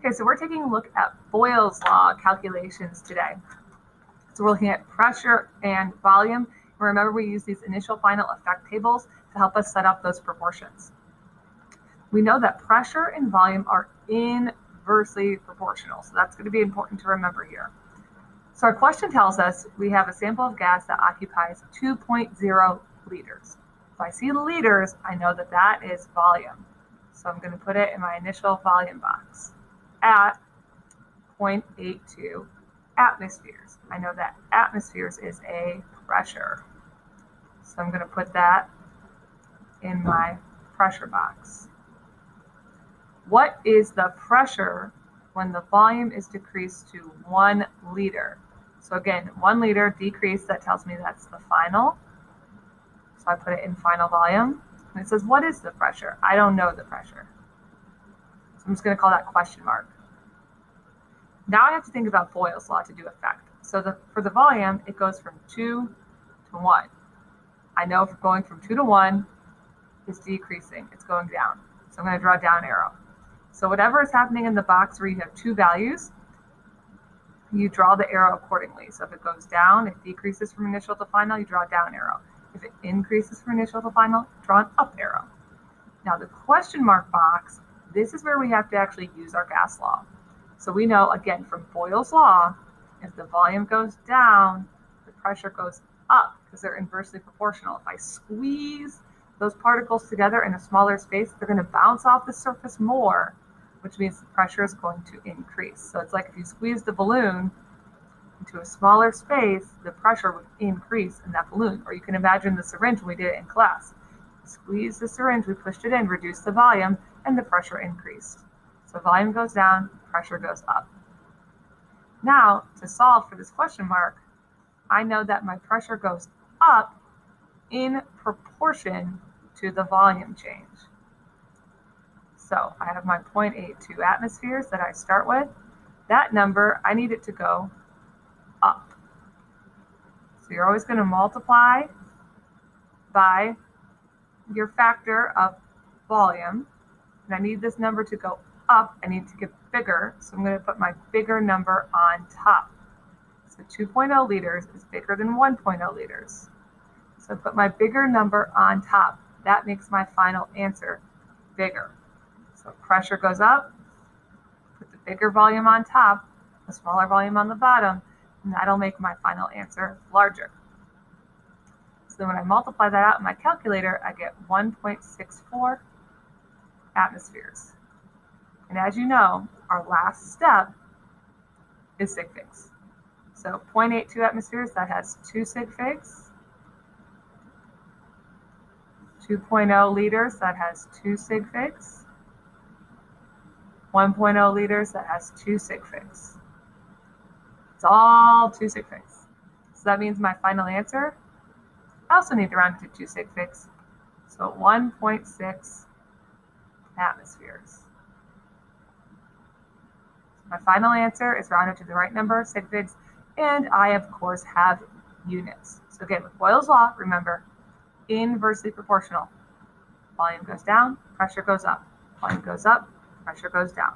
Okay, so we're taking a look at Boyle's law calculations today. So we're looking at pressure and volume. And remember, we use these initial final effect tables to help us set up those proportions. We know that pressure and volume are inversely proportional. So that's going to be important to remember here. So our question tells us we have a sample of gas that occupies 2.0 liters. If I see liters, I know that that is volume. So I'm going to put it in my initial volume box at 0.82 atmospheres. I know that atmospheres is a pressure. So I'm going to put that in my pressure box. What is the pressure when the volume is decreased to 1 liter? So again, 1 liter decrease, that tells me that's the final. So I put it in final volume. And it says, what is the pressure? I don't know the pressure. So I'm just going to call that question mark. Now I have to think about Boyle's law to do effect. So for the volume, it goes from 2 to 1. I know if going from 2 to 1 is decreasing, it's going down. So I'm going to draw a down arrow. So whatever is happening in the box where you have two values, you draw the arrow accordingly. So if it goes down, it decreases from initial to final, you draw a down arrow. If it increases from initial to final, draw an up arrow. Now the question mark box, this is where we have to actually use our gas law. So we know, again, from Boyle's law, if the volume goes down, the pressure goes up because they're inversely proportional. If I squeeze those particles together in a smaller space, they're going to bounce off the surface more, which means the pressure is going to increase. So it's like if you squeeze the balloon into a smaller space, the pressure would increase in that balloon. Or you can imagine the syringe when we did it in class. Squeeze the syringe, we pushed it in, reduced the volume, and the pressure increased. So volume goes down, pressure goes up. Now, to solve for this question mark, I know that my pressure goes up in proportion to the volume change. So I have my 0.82 atmospheres that I start with. That number, I need it to go up. So you're always going to multiply by your factor of volume. And I need this number to go up. I need to get bigger. So I'm going to put my bigger number on top. So 2.0 liters is bigger than 1.0 liters. So I put my bigger number on top. That makes my final answer bigger. So pressure goes up, put the bigger volume on top, the smaller volume on the bottom, and that'll make my final answer larger. So then when I multiply that out in my calculator, I get 1.64 atmospheres. And as you know, our last step is sig figs. So 0.82 atmospheres, that has 2 sig figs. 2.0 liters, that has 2 sig figs. 1.0 liters, that has 2 sig figs. It's all 2 sig figs. So that means my final answer, I also need to round it to 2 sig figs. So 1.6 atmospheres. My final answer is rounded to the right number, sig figs, and I, of course, have units. So again, with Boyle's law, remember, inversely proportional. Volume goes down, pressure goes up. Volume goes up, pressure goes down.